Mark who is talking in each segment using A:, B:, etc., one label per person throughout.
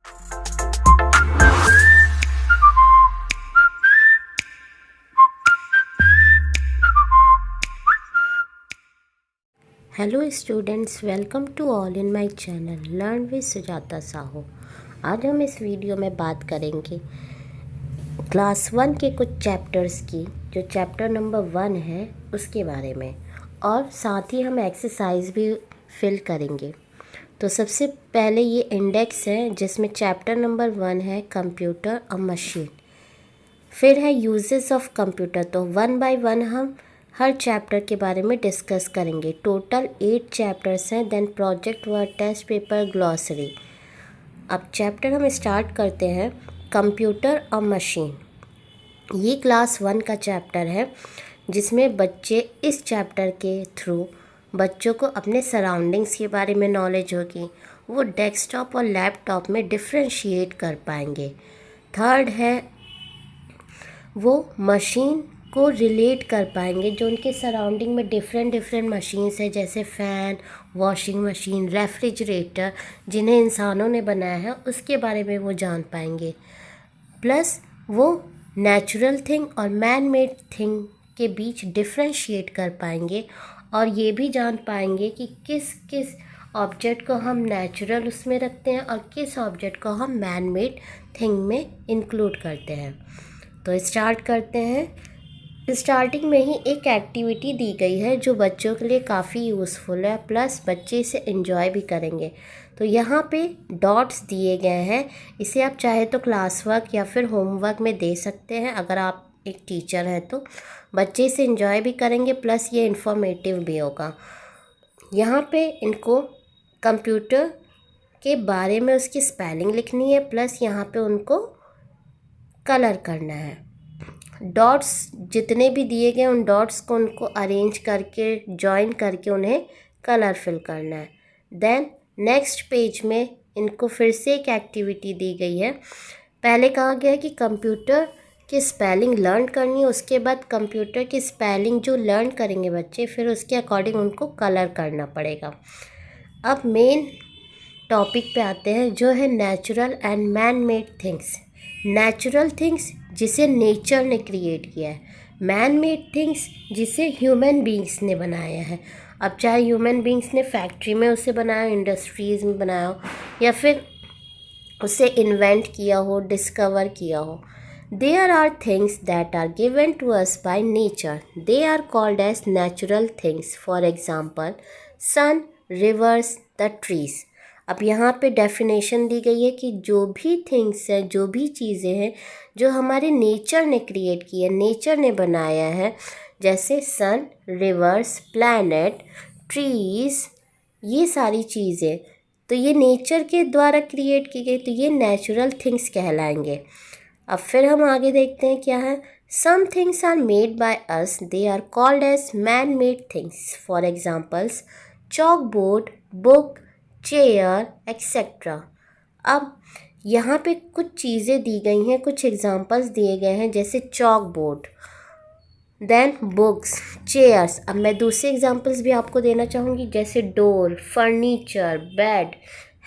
A: Hello students, welcome to all in my channel learn with Sujata Sahu. आज हम इस video में बात करेंगे क्लास 1 के कुछ चैप्टर्स की, जो चैप्टर नंबर 1 है उसके बारे में, और साथ ही हम एक्सरसाइज भी फिल करेंगे। तो सबसे पहले ये इंडेक्स है जिसमें चैप्टर नंबर 1 है कंप्यूटर और मशीन। फिर है यूजेस ऑफ कंप्यूटर। तो 1 बाय 1 हम हर चैप्टर के बारे में डिस्कस करेंगे। टोटल 8 चैप्टर्स हैं। Then project work, test paper, glossary. अब चैप्टर हम स्टार्ट करते हैं कंप्यूटर और मशीन। ये क्लास 1 का चैप्टर है जिसमें बच्चे इस चैप्टर के थ्रू बच्चों को अपने सराउंडिंग्स के बारे में नॉलेज होगी। वो डेस्कटॉप और लैपटॉप में डिफ्रेंशिएट कर पाएंगे। थर्ड है वो मशीन को रिलेट कर पाएंगे, जो उनके सराउंडिंग में डिफरेंट मशीन्स है, जैसे फ़ैन, वॉशिंग मशीन, रेफ्रिजरेटर, जिन्हें इंसानों ने बनाया है, उसके बारे में वो जान पाएंगे। प्लस वो नेचुरल थिंग और मैन मेड थिंग के बीच डिफ्रेंशिएट कर पाएंगे, और ये भी जान पाएंगे कि किस किस ऑब्जेक्ट को हम नेचुरल उसमें रखते हैं और किस ऑब्जेक्ट को हम मैन मेड थिंग में इंक्लूड करते हैं। तो स्टार्ट करते हैं। स्टार्टिंग में ही एक एक्टिविटी दी गई है जो बच्चों के लिए काफ़ी यूज़फुल है, प्लस बच्चे इसे एंजॉय भी करेंगे। तो यहाँ पे डॉट्स दिए गए हैं। इसे आप चाहे तो क्लास वर्क या फिर होमवर्क में दे सकते हैं। अगर आप एक टीचर हैं तो बच्चे इसे एंजॉय भी करेंगे, प्लस ये इन्फॉर्मेटिव भी होगा। यहाँ पे इनको कंप्यूटर के बारे में उसकी स्पेलिंग लिखनी है, प्लस यहाँ पे उनको कलर करना है। डॉट्स जितने भी दिए गए उन डॉट्स को उनको अरेंज करके जॉइन करके उन्हें कलर फिल करना है। देन नेक्स्ट पेज में इनको फिर से एक एक्टिविटी दी गई है। पहले कहा गया है कि कंप्यूटर की स्पेलिंग लर्न करनी है, उसके बाद कंप्यूटर की स्पेलिंग जो लर्न करेंगे बच्चे, फिर उसके अकॉर्डिंग उनको कलर करना पड़ेगा। अब मेन टॉपिक पे आते हैं जो है natural and man made things. Natural things जिसे नेचर ने क्रिएट किया है, मैन मेड थिंग्स जिसे ह्यूमन बीइंग्स ने बनाया है। अब चाहे ह्यूमन बीइंग्स ने फैक्ट्री में उसे बनाया, इंडस्ट्रीज़ में बनाया हो, या फिर उसे इन्वेंट किया हो, डिस्कवर किया हो। There are things that are given to us by nature, they are called as natural things. For example sun, rivers, the trees. अब यहाँ पे डेफिनेशन दी गई है कि जो भी थिंग्स हैं, जो भी चीज़ें हैं जो हमारे नेचर ने क्रिएट की है, नेचर ने बनाया है, जैसे सन, रिवर्स, प्लैनेट, ट्रीज़, ये सारी चीज़ें तो ये नेचर के द्वारा क्रिएट की गई, तो ये नेचुरल थिंग्स कहलाएंगे। अब फिर हम आगे देखते हैं क्या है। Some things are made by us, they are called as man made things. For examples chalk board, book, chair, etcetera. अब यहाँ पे कुछ चीज़ें दी गई हैं, कुछ एग्जांपल्स दिए गए हैं, जैसे chalk board, then books, chairs. अब मैं दूसरे एग्जांपल्स भी आपको देना चाहूँगी, जैसे डोर, फर्नीचर, बेड,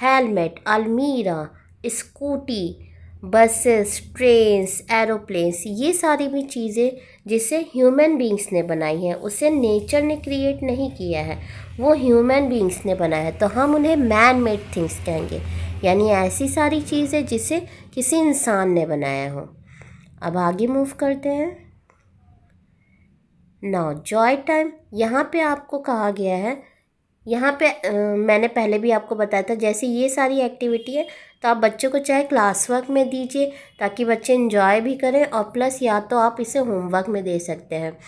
A: हेलमेट, अलमीरा, स्कूटी, बसेस, ट्रेन्स, एरोप्लेन्स। ये सारी भी चीज़ें जिसे ह्यूमन बीइंग्स ने बनाई हैं, उसे नेचर ने क्रिएट नहीं किया है, वो ह्यूमन बीइंग्स ने बनाया है, तो हम उन्हें मैन मेड थिंग्स कहेंगे। यानी ऐसी सारी चीज़ें जिसे किसी इंसान ने बनाया हो। अब आगे मूव करते हैं। Now Joy time. यहाँ पे आपको कहा गया है, यहाँ पे मैंने पहले भी आपको बताया था, जैसे ये सारी एक्टिविटी है तो आप बच्चों को चाहे क्लास वर्क में दीजिए ताकि बच्चे एंजॉय भी करें, और प्लस या तो आप इसे होमवर्क में दे सकते हैं।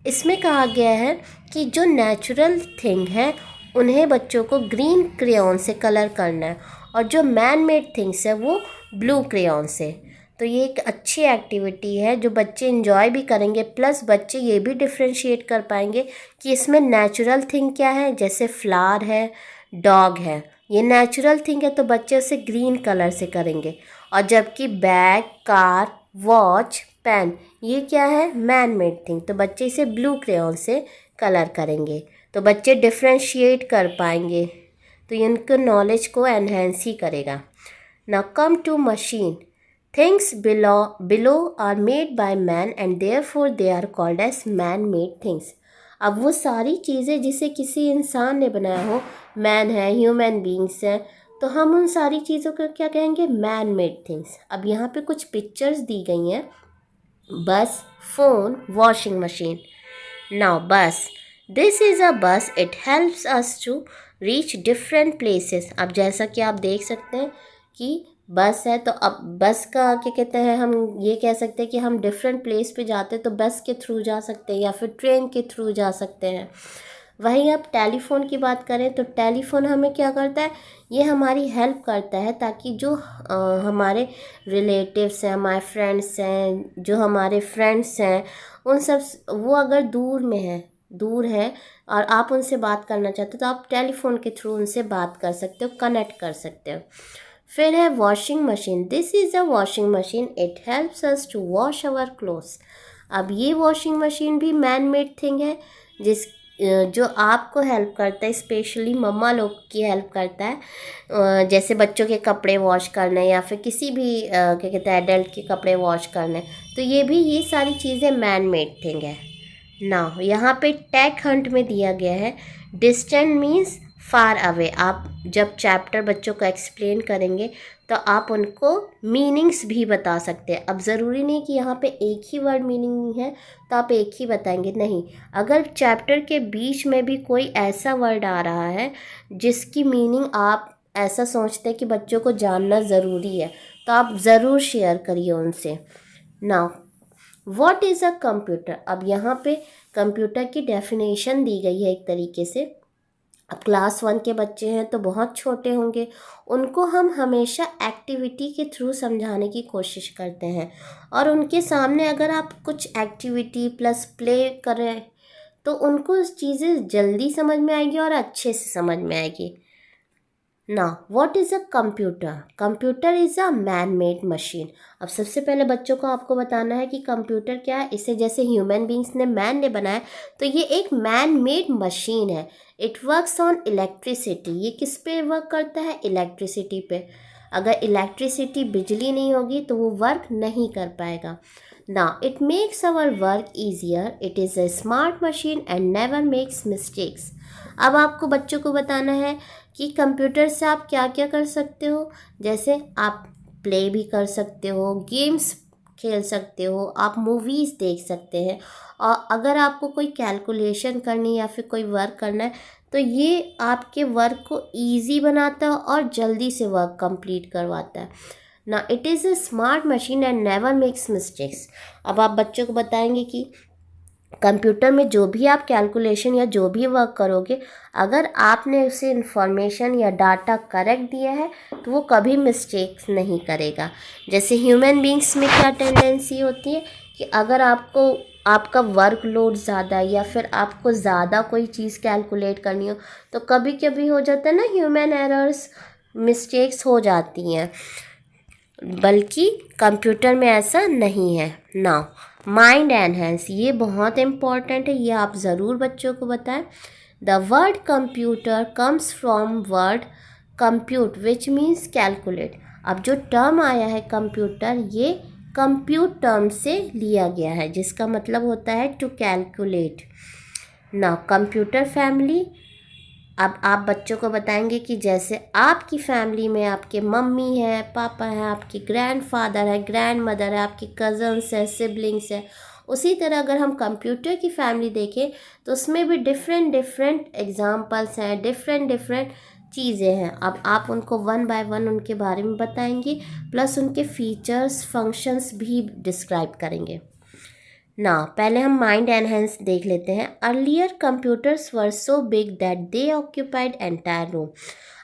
A: इसमें कहा गया है कि जो नेचुरल थिंग है उन्हें बच्चों को ग्रीन क्रेयॉन से कलर करना है, और जो मैन मेड थिंग्स है वो ब्लू क्रेयॉन से। तो ये एक अच्छी एक्टिविटी है जो बच्चे एंजॉय भी करेंगे, प्लस बच्चे ये भी डिफ्रेंशिएट कर पाएंगे कि इसमें नेचुरल थिंग क्या है, जैसे फ्लावर है, डॉग है, ये नेचुरल थिंग है तो बच्चे उसे ग्रीन कलर से करेंगे। और जबकि बैग, कार, वॉच, पेन, ये क्या है, मैन मेड थिंग, तो बच्चे इसे ब्लू क्रेयॉन से कलर करेंगे। तो बच्चे डिफ्रेंशिएट कर पाएंगे, तो ये उनको नॉलेज को एनहेंस ही करेगा। Now come to machine. Things below are made by man and therefore they are called as man-made things. अब वो सारी चीज़ें जिसे किसी इंसान ने बनाया हो, मैन है, ह्यूमन बींग्स हैं, तो हम उन सारी चीज़ों को क्या कहेंगे? Man made things. अब यहाँ पे कुछ पिक्चर्स दी गई हैं. Bus, phone, washing machine. Now bus, this is a bus. It helps us to reach different places. अब जैसा कि आप देख सकते हैं कि बस है, तो अब बस का क्या कहते हैं, हम ये कह सकते हैं कि हम डिफरेंट प्लेस पे जाते हैं तो बस के थ्रू जा सकते हैं या फिर ट्रेन के थ्रू जा सकते हैं. वहीं अब टेलीफ़ोन की बात करें तो टेलीफ़ोन हमें क्या करता है? ये हमारी हेल्प करता है ताकि जो हमारे रिलेटिव्स हैं, हमारे फ्रेंड्स हैं, जो हमारे फ्रेंड्स हैं, उन सब वो अगर दूर है और आप उनसे बात करना चाहते हो तो आप टेलीफ़ोन के थ्रू उनसे बात कर सकते हो, कनेक्ट कर सकते हो. फिर है washing machine. This is a washing machine. It helps us to wash our clothes. अब ये वॉशिंग मशीन भी मैन मेड थिंग है जो आपको हेल्प करता है, स्पेशली मम्मा लोग की हेल्प करता है. जैसे बच्चों के कपड़े वॉश करने या फिर किसी भी क्या कहते हैं एडल्ट के कपड़े वॉश करने, तो ये सारी चीज़ें मैन मेड थिंग है. ना यहाँ पे टेक हंट में दिया गया है. Distant means far away. आप जब चैप्टर बच्चों को एक्सप्लेन करेंगे तो आप उनको मीनिंग्स भी बता सकते हैं. अब ज़रूरी नहीं कि यहाँ पे एक ही वर्ड मीनिंग है तो आप एक ही बताएंगे, नहीं. अगर चैप्टर के बीच में भी कोई ऐसा वर्ड आ रहा है जिसकी मीनिंग आप ऐसा सोचते हैं कि बच्चों को जानना ज़रूरी है, तो आप ज़रूर शेयर करिए उनसे. Now what is a computer. अब यहाँ पे कंप्यूटर की डेफिनेशन दी गई है एक तरीके से. अब क्लास 1 के बच्चे हैं तो बहुत छोटे होंगे, उनको हम हमेशा एक्टिविटी के थ्रू समझाने की कोशिश करते हैं, और उनके सामने अगर आप कुछ एक्टिविटी प्लस प्ले करें तो उनको चीज़ें जल्दी समझ में आएगी और अच्छे से समझ में आएगी. ना what is a computer. Computer is a man made machine. अब सबसे पहले बच्चों को आपको बताना है कि कंप्यूटर क्या है. इसे जैसे ह्यूमन बींग्स ने मैन ने बनाया, तो ये एक मैन मेड मशीन है. It works on electricity. ये किस पे वर्क करता है? इलेक्ट्रिसिटी पे. अगर इलेक्ट्रिसिटी बिजली नहीं होगी तो वो वर्क नहीं कर पाएगा. ना it makes our work easier. It is a smart machine and never makes mistakes. अब आपको बच्चों को बताना है कि कंप्यूटर से आप क्या क्या कर सकते हो. जैसे आप प्ले भी कर सकते हो, गेम्स खेल सकते हो, आप मूवीज़ देख सकते हैं, और अगर आपको कोई कैलकुलेशन करनी या फिर कोई वर्क करना है तो ये आपके वर्क को इजी बनाता है और जल्दी से वर्क कंप्लीट करवाता है. ना it is a smart machine and never makes mistakes. अब आप बच्चों को बताएंगे कि कंप्यूटर में जो भी आप कैलकुलेशन या जो भी वर्क करोगे, अगर आपने उसे इंफॉर्मेशन या डाटा करेक्ट दिया है तो वो कभी मिस्टेक्स नहीं करेगा. जैसे ह्यूमन बींग्स में क्या टेंडेंसी होती है कि अगर आपका वर्कलोड ज़्यादा है या फिर आपको ज़्यादा कोई चीज़ कैलकुलेट करनी हो तो कभी कभी हो जाता है ना, ह्यूमन एरर्स, मिस्टेक्स हो जाती हैं. बल्कि कंप्यूटर में ऐसा नहीं है. नाउ माइंड एनहेंस, ये बहुत इम्पॉर्टेंट है, ये आप ज़रूर बच्चों को बताएं. The word computer comes from word compute which means calculate. अब जो टर्म आया है कंप्यूटर, ये कंप्यूट टर्म से लिया गया है जिसका मतलब होता है to calculate. Now computer family. अब आप बच्चों को बताएंगे कि जैसे आपकी फैमिली में आपके मम्मी है, पापा है, आपकी ग्रैंडफादर है, ग्रैंड मदर है, आपकी कज़न्स है, सिबलिंग्स है, उसी तरह अगर हम कंप्यूटर की फैमिली देखें तो उसमें भी डिफरेंट एग्जांपल्स हैं, डिफरेंट चीज़ें हैं. अब आप उनको वन बाय वन उनके बारे में बताएंगे, प्लस उनके फीचर्स, फंक्शंस भी डिस्क्राइब करेंगे. ना पहले हम माइंड एनहेंस देख लेते हैं. Earlier computers were so big that they occupied entire room.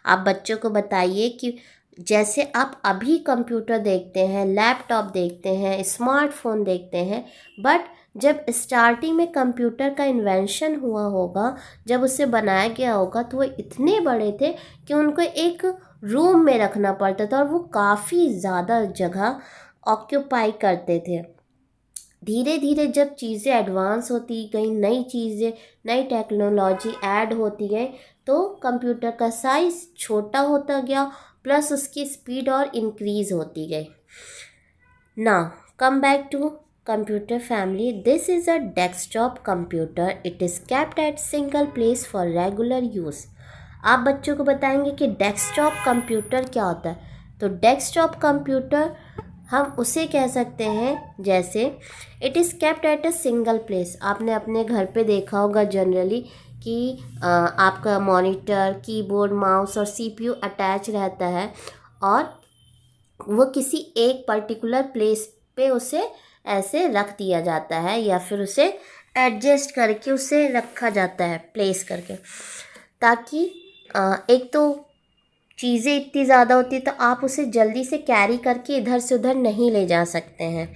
A: आप बच्चों को बताइए कि जैसे आप अभी कंप्यूटर देखते हैं, लैपटॉप देखते हैं, स्मार्टफोन देखते हैं, बट जब स्टार्टिंग में कंप्यूटर का इन्वेंशन हुआ होगा, जब उसे बनाया गया होगा, तो वो इतने बड़े थे कि उनको एक रूम में रखना पड़ता था और वो काफ़ी ज़्यादा जगह ऑक्यूपाई करते थे. धीरे धीरे जब चीज़ें एडवांस होती गई, नई चीज़ें, नई टेक्नोलॉजी ऐड होती गई, तो कंप्यूटर का साइज़ छोटा होता गया प्लस उसकी स्पीड और इंक्रीज़ होती गई। Now, come back to computer family. This is a desktop computer. It is kept at single place for regular use. आप बच्चों को बताएंगे कि डेस्कटॉप कंप्यूटर क्या होता है। तो डेस्कटॉप कंप्यूटर हम उसे कह सकते हैं जैसे it is kept at a single place. आपने अपने घर पे देखा होगा जनरली कि आपका मॉनिटर, कीबोर्ड, माउस और सीपीयू अटैच रहता है और वो किसी एक पर्टिकुलर प्लेस पे उसे ऐसे रख दिया जाता है या फिर उसे एडजस्ट करके उसे रखा जाता है प्लेस करके, ताकि एक तो चीज़ें इतनी ज़्यादा होती है तो आप उसे जल्दी से कैरी करके इधर से उधर नहीं ले जा सकते हैं।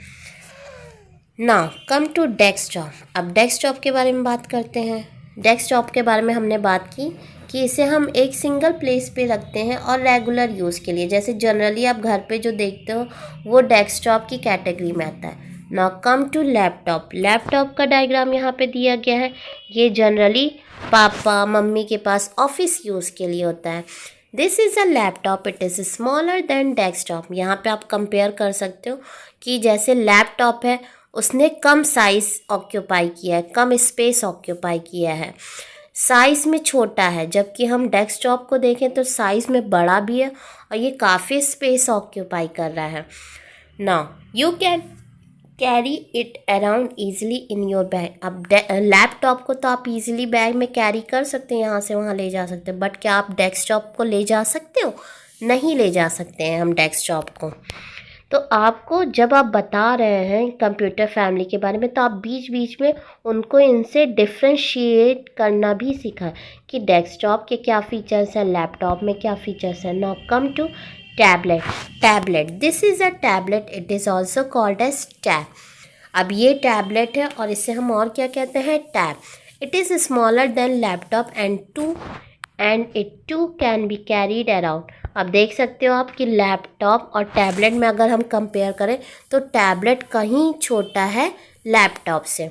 A: Now come to desktop. अब डेस्कटॉप के बारे में बात करते हैं। डेस्कटॉप के बारे में हमने बात की कि इसे हम एक सिंगल प्लेस पे रखते हैं और रेगुलर यूज़ के लिए, जैसे जनरली आप घर पे जो देखते हो वो डेस्कटॉप की कैटेगरी में आता है। Now come to laptop. Laptop का डायग्राम यहाँ पे दिया गया है। ये जनरली पापा मम्मी के पास ऑफिस यूज़ के लिए होता है। This is a laptop, it is smaller then desktop. यहाँ पे आप कंपेयर कर सकते हो कि जैसे लैपटॉप है उसने कम साइज़ ऑक्यूपाई किया है, कम स्पेस ऑक्यूपाई किया है, साइज़ में छोटा है, जबकि हम डेस्कटॉप को देखें तो साइज़ में बड़ा भी है और ये काफ़ी स्पेस ऑक्यूपाई कर रहा है। Now you can carry it around easily in your bag. अब लैपटॉप को तो आप इजीली बैग में कैरी कर सकते हैं, यहाँ से वहाँ ले जा सकते हैं, बट क्या आप डेस्कटॉप को ले जा सकते हो? नहीं ले जा सकते हैं हम डेस्कटॉप को। तो आपको जब आप बता रहे हैं कंप्यूटर फैमिली के बारे में तो आप बीच बीच में उनको इनसे डिफ्रेंशिएट करना भी सीखा कि डेस्कटॉप के क्या फ़ीचर्स हैं, लैपटॉप में क्या फ़ीचर्स हैं। Now come to tablet. Tablet, this is a tablet, it is also called as tab. अब ये टैबलेट है और इसे हम और क्या कहते हैं? Tab. It is smaller than laptop and it too can be carried around. अब देख सकते हो आप कि लैपटॉप और टैबलेट में अगर हम कंपेयर करें तो टैबलेट कहीं छोटा है लैपटॉप से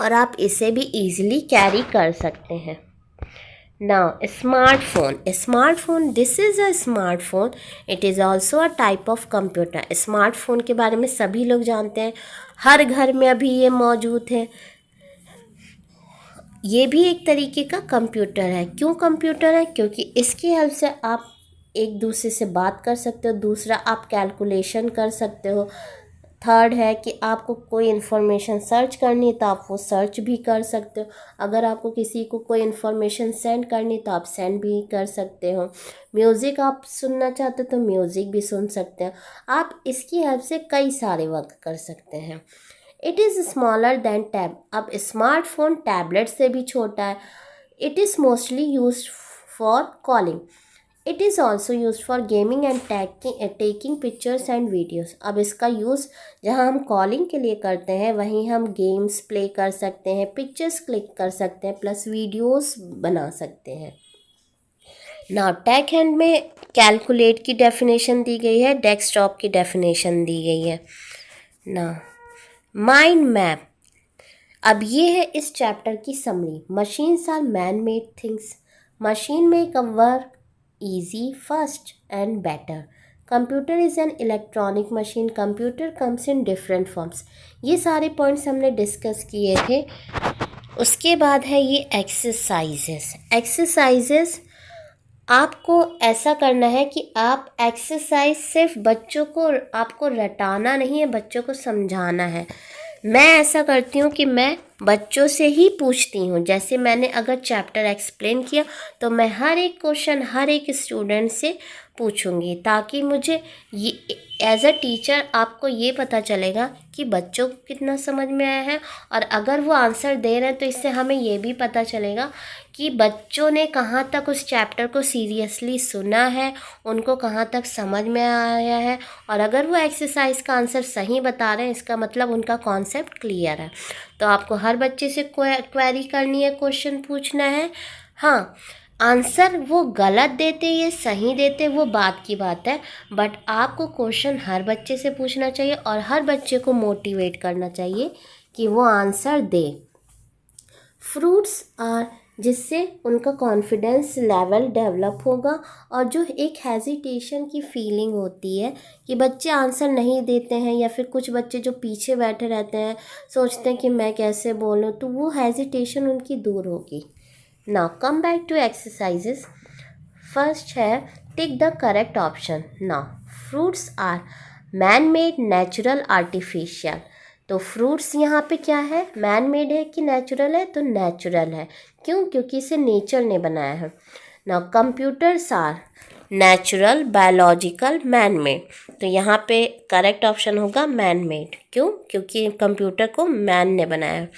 A: और आप इसे भी इजीली कैरी कर सकते हैं। Now smartphone. Smartphone, this is a smartphone, it is also a type of computer. Smartphone के बारे में सभी लोग जानते हैं, हर घर में अभी ये मौजूद है। ये भी एक तरीके का कंप्यूटर है। क्यों कंप्यूटर है? क्योंकि इसकी हेल्प से आप एक दूसरे से बात कर सकते हो, दूसरा आप कैलकुलेशन कर सकते हो, थर्ड है कि आपको कोई इन्फॉर्मेशन सर्च करनी है तो आप वो सर्च भी कर सकते हो, अगर आपको किसी को कोई इन्फॉर्मेशन सेंड करनी तो आप सेंड भी कर सकते हो, म्यूज़िक आप सुनना चाहते हो तो म्यूज़िक भी सुन सकते हो। आप इसकी हेल्प से कई सारे वर्क कर सकते हैं। It is smaller then tab. अब स्मार्टफोन टैबलेट से भी छोटा है। It is mostly use for calling. It is also use for gaming and taking pictures and videos. अब इसका यूज़ जहाँ हम कॉलिंग के लिए करते हैं वहीं हम गेम्स प्ले कर सकते हैं, पिक्चर्स क्लिक कर सकते हैं, प्लस वीडियोज़ बना सकते हैं। नाउ टेक हैंड में कैलकुलेट की डेफिनेशन दी गई है, डेस्कटॉप की डेफिनेशन दी गई है। ना माइंड मैप। अब ये है इस चैप्टर की summary. Machines are man made things. Machine make a work easy, fast and better. Computer is an electronic machine. Computer comes in different forms. ये सारे पॉइंट्स हमने डिस्कस किए थे। उसके बाद है ये एक्सरसाइजेस। एक्सरसाइजेस आपको ऐसा करना है कि आप एक्सरसाइज सिर्फ बच्चों को आपको रटाना नहीं है, बच्चों को समझाना है। मैं ऐसा करती हूँ कि मैं बच्चों से ही पूछती हूँ। जैसे मैंने अगर चैप्टर एक्सप्लेन किया तो मैं हर एक क्वेश्चन हर एक स्टूडेंट से पूछूंगी, ताकि मुझे ये एज अ टीचर आपको ये पता चलेगा कि बच्चों को कितना समझ में आया है, और अगर वो आंसर दे रहे हैं तो इससे हमें ये भी पता चलेगा कि बच्चों ने कहाँ तक उस चैप्टर को सीरियसली सुना है, उनको कहाँ तक समझ में आया है। और अगर वो एक्सरसाइज का आंसर सही बता रहे हैं इसका मतलब उनका कॉन्सेप्ट क्लियर है। तो आपको हर बच्चे से क्वेरी करनी है, क्वेश्चन पूछना है। हाँ, आंसर वो गलत देते ये सही देते वो बात की बात है, बट आपको क्वेश्चन हर बच्चे से पूछना चाहिए और हर बच्चे को मोटिवेट करना चाहिए कि वो आंसर दे। फ्रूट्स आर जिससे उनका कॉन्फिडेंस लेवल डेवलप होगा। और जो एक हेजिटेशन की फीलिंग होती है कि बच्चे आंसर नहीं देते हैं, या फिर कुछ बच्चे जो पीछे बैठे रहते हैं, सोचते हैं कि मैं कैसे बोलूं, तो वो हेजिटेशन उनकी दूर होगी। Now come back to exercises. First है tick the correct option. Now fruits are man made, natural, artificial. तो फ्रूट्स यहाँ पे क्या है, मैन मेड है कि नेचुरल है? तो नेचुरल है। क्यों? क्योंकि इसे नेचर ने बनाया है। Now computers are natural, biological, man made. तो यहाँ पे करेक्ट ऑप्शन होगा मैन मेड। क्यों? क्योंकि कंप्यूटर को मैन ने बनाया है।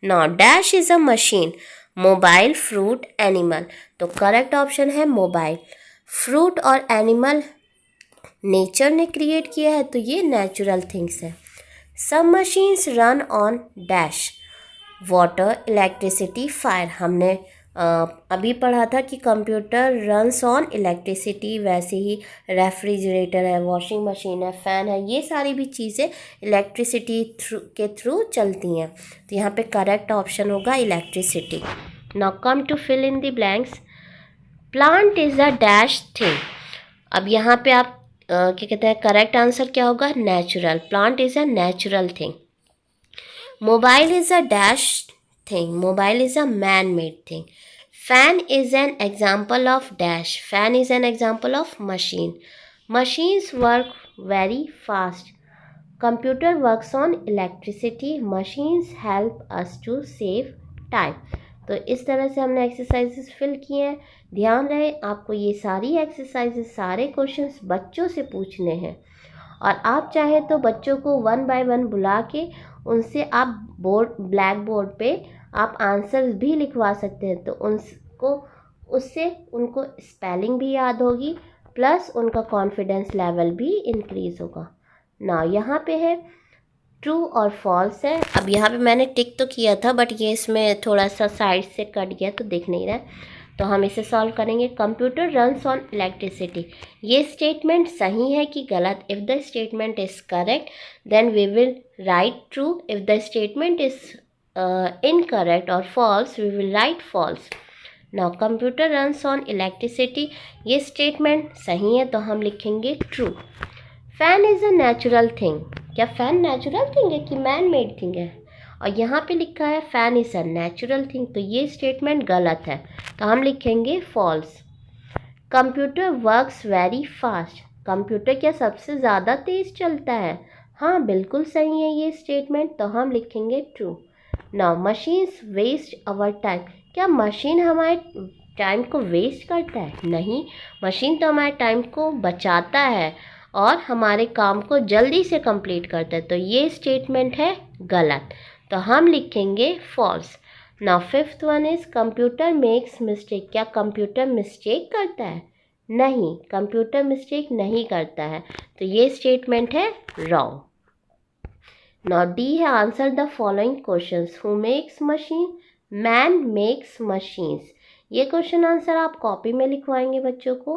A: Now dash is a machine, mobile, fruit, animal. तो करेक्ट ऑप्शन है मोबाइल। फ्रूट और एनिमल नेचर ने क्रिएट किया है, तो ये नेचुरल थिंग्स है। Some machines run on dash, water, electricity, fire. हमने अभी पढ़ा था कि कंप्यूटर रन्स ऑन इलेक्ट्रिसिटी, वैसे ही रेफ्रिजरेटर है, वॉशिंग मशीन है, फ़ैन है, ये सारी भी चीज़ें इलेक्ट्रिसिटी के थ्रू चलती हैं। तो यहाँ पे करेक्ट ऑप्शन होगा electricity. Now come to fill in the blanks. Plant is a dash thing. अब यहाँ पे आप क्या कहते हैं, करेक्ट आंसर क्या होगा? Natural. Plant is a natural thing. Mobile is a dash thing, mobile is a man made thing. Fan is an example of dash, fan is an example of machine. Machines work very fast, computer works on electricity, machines help us to save time. तो इस तरह से हमने exercises fill किए हैं। ध्यान रहे आपको ये सारी एक्सरसाइजेस, सारे क्वेश्चंस बच्चों से पूछने हैं, और आप चाहे तो बच्चों को 1 बाय 1 बुला के उनसे आप ब्लैक बोर्ड पे आप आंसर्स भी लिखवा सकते हैं। तो उससे उनको स्पेलिंग भी याद होगी, प्लस उनका कॉन्फिडेंस लेवल भी इंक्रीज़ होगा। ना यहाँ पे है ट्रू और फॉल्स है। अब यहाँ पे मैंने टिक तो किया था, बट ये इसमें थोड़ा सा साइड से कट गया तो दिख नहीं रहा है, तो हम इसे सॉल्व करेंगे। कंप्यूटर रन्स ऑन इलेक्ट्रिसिटी, ये स्टेटमेंट सही है कि गलत? If the statement is correct then we will write true, if the statement is incorrect और false we will write false. Now computer runs on electricity, ये statement सही है तो हम लिखेंगे true. Fan is a natural thing, क्या fan natural thing है कि मैन मेड थिंग है? और यहाँ पे लिखा है fan is a natural thing, तो ये स्टेटमेंट गलत है, तो हम लिखेंगे false. Computer works very fast, computer क्या सबसे ज़्यादा तेज़ चलता है? हाँ, बिल्कुल सही है ये स्टेटमेंट, तो हम लिखेंगे true. Now machines waste our time, क्या मशीन हमारे टाइम को वेस्ट करता है? नहीं, मशीन तो हमारे टाइम को बचाता है और हमारे काम को जल्दी से कंप्लीट करता है, तो ये स्टेटमेंट है गलत, तो हम लिखेंगे false. Now fifth one is computer makes mistake, क्या कंप्यूटर मिस्टेक करता है? नहीं, कंप्यूटर मिस्टेक नहीं करता है, तो ये स्टेटमेंट है रॉन्ग। नाउ डी है answer the following questions. Who makes machine? Man makes machines. ये क्वेश्चन आंसर आप कॉपी में लिखवाएंगे बच्चों को,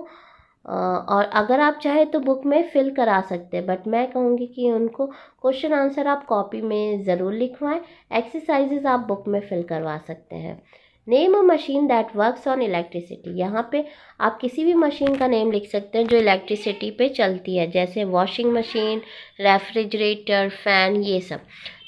A: और अगर आप चाहे तो बुक में फिल करा सकते हैं, बट मैं कहूँगी कि उनको क्वेश्चन आंसर आप कॉपी में ज़रूर लिखवाएं। एक्सरसाइजेज आप बुक में फिल करवा सकते हैं। Name a machine that works on electricity, यहाँ पे आप किसी भी मशीन का नेम लिख सकते हैं जो इलेक्ट्रिसिटी पे चलती है, जैसे वॉशिंग मशीन, रेफ्रिजरेटर, फ़ैन, ये सब।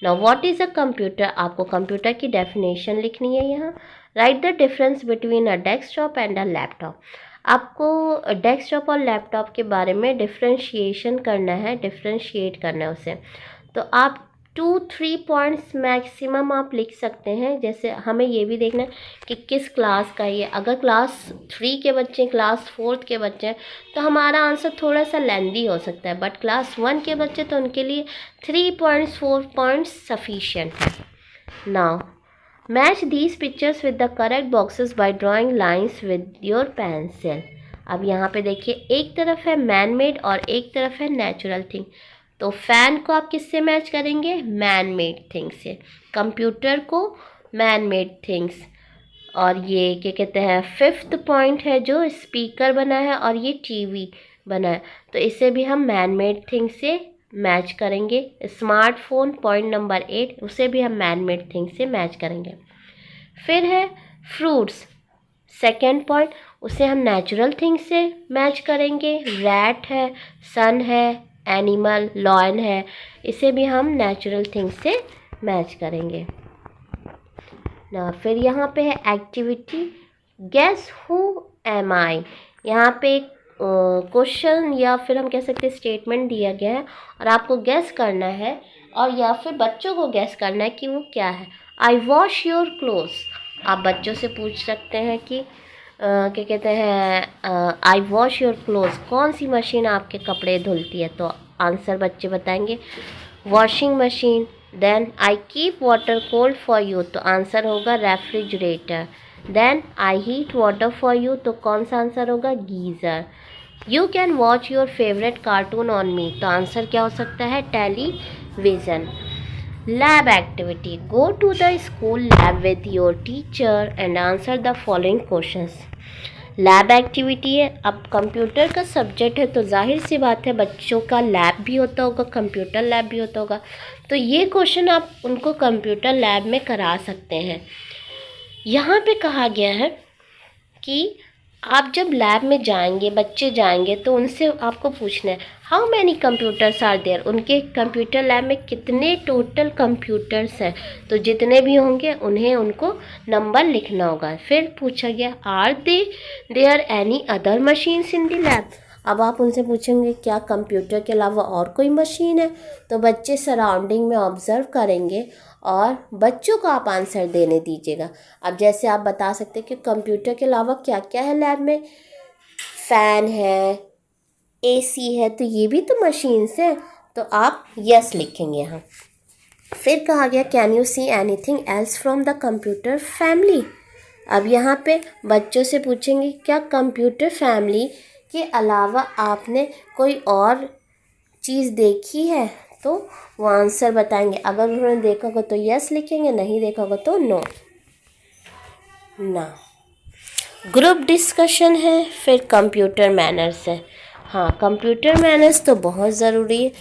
A: Now what is a computer, आपको कंप्यूटर की डेफिनेशन लिखनी है यहाँ। Right the difference between a desktop and a laptop, आपको डेस्कटॉप और लैपटॉप के बारे में डिफ्रेंशिएशन करना है, डिफ्रेंशिएट करना है उसे। तो आप 2-3 पॉइंट्स मैक्सिमम आप लिख सकते हैं। जैसे हमें ये भी देखना है कि किस क्लास का ये, अगर क्लास 3 के बच्चे, क्लास 4 के बच्चे हैं, तो हमारा आंसर थोड़ा सा लेंदी हो सकता है, बट क्लास 1 के बच्चे तो उनके लिए 3 पॉइंट्स 4 पॉइंट्स सफिशिएंट है। Now match these pictures with the correct boxes by drawing lines with your pencil. अब यहाँ पे देखिए, एक तरफ है मैन मेड और एक तरफ है नेचुरल थिंग, तो फैन को आप किससे मैच करेंगे? मैन मेड थिंग से। कंप्यूटर को मैन मेड थिंग्स, और ये क्या कहते हैं, फिफ्थ पॉइंट है जो स्पीकर बना है और ये टीवी बना है, तो इसे भी हम मैन मेड थिंग से मैच करेंगे। स्मार्टफोन पॉइंट नंबर 8, उसे भी हम मैन मेड थिंग से मैच करेंगे। फिर है फ्रूट्स। सेकेंड पॉइंट, उसे हम नेचुरल थिंग्स से मैच करेंगे। रैट है, सन है, एनिमल, लॉयन है, इसे भी हम नेचुरल थिंग्स से मैच करेंगे ना। फिर यहाँ पे है एक्टिविटी, गेस हु एम आई। यहाँ पे एक क्वेश्चन या फिर हम कह सकते हैं स्टेटमेंट दिया गया है और आपको गेस करना है, और या फिर बच्चों को गेस करना है कि वो क्या है। आई वॉश योर क्लोथ्स, आप बच्चों से पूछ सकते हैं कि क्या कहते हैं, आई वॉश योर क्लोथ्स, कौन सी मशीन आपके कपड़े धुलती है, तो आंसर बच्चे बताएंगे washing machine. Then I keep water cold for you, तो आंसर होगा refrigerator. Then I heat water for you, तो कौन सा आंसर होगा geyser. You can watch your favourite cartoon on me, तो आंसर क्या हो सकता है television. Lab activity, go to the school lab with your teacher and answer the following questions. Lab activity है, अब कंप्यूटर का सब्जेक्ट है तो जाहिर सी बात है बच्चों का लैब भी होता होगा, कंप्यूटर लैब भी होता होगा, तो ये क्वेश्चन आप उनको कंप्यूटर लैब में करा सकते हैं। यहाँ पे कहा गया है कि आप जब लैब में जाएंगे, बच्चे जाएंगे, तो उनसे आपको पूछना है how many computers are there, उनके कंप्यूटर लैब में कितने टोटल कंप्यूटर्स हैं, तो जितने भी होंगे उन्हें उनको नंबर लिखना होगा। फिर पूछा गया are there any other machines in the lab, अब आप उनसे पूछेंगे क्या कंप्यूटर के अलावा और कोई मशीन है, तो बच्चे सराउंडिंग में ऑब्जर्व करेंगे और बच्चों को आप आंसर देने दीजिएगा। अब जैसे आप बता सकते हैं कि कंप्यूटर के अलावा क्या क्या है लैब में, फ़ैन है, एसी है, तो ये भी तो मशीन्स हैं, तो आप यस लिखेंगे यहाँ। फिर कहा गया can you see anything else from the computer family, अब यहाँ पे बच्चों से पूछेंगे क्या कंप्यूटर फैमिली के अलावा आपने कोई और चीज़ देखी है, तो वो आंसर बताएंगे। अगर उन्होंने देखा होगा तो यस लिखेंगे, नहीं देखा होगा तो नो ना। ग्रुप डिस्कशन है, फिर कंप्यूटर मैनर्स है। हाँ, कंप्यूटर मैनर्स तो बहुत ज़रूरी है।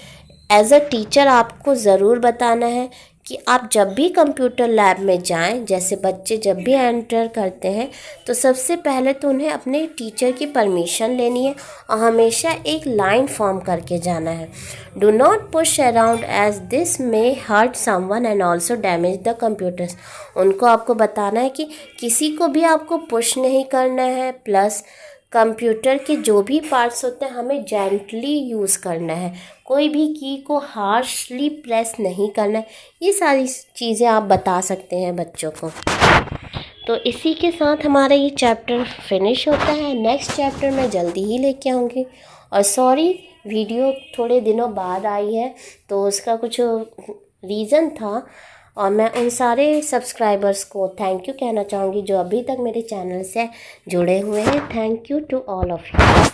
A: एज अ टीचर आपको ज़रूर बताना है कि आप जब भी कंप्यूटर लैब में जाएं, जैसे बच्चे जब भी एंटर करते हैं तो सबसे पहले तो उन्हें अपने टीचर की परमिशन लेनी है और हमेशा एक लाइन फॉर्म करके जाना है। Do not push around as this may hurt someone and also damage the computers, उनको आपको बताना है कि किसी को भी आपको पुश नहीं करना है, प्लस कंप्यूटर के जो भी पार्ट्स होते हैं हमें जेंटली यूज़ करना है, कोई भी की को हार्शली प्रेस नहीं करना है। ये सारी चीज़ें आप बता सकते हैं बच्चों को। तो इसी के साथ हमारा ये चैप्टर फिनिश होता है। नेक्स्ट चैप्टर मैं जल्दी ही लेके आऊँगी। और सॉरी वीडियो थोड़े दिनों बाद आई है, तो उसका कुछ रीज़न था, और मैं उन सारे सब्सक्राइबर्स को थैंक यू कहना चाहूँगी जो अभी तक मेरे चैनल से जुड़े हुए हैं। Thank you to all of you.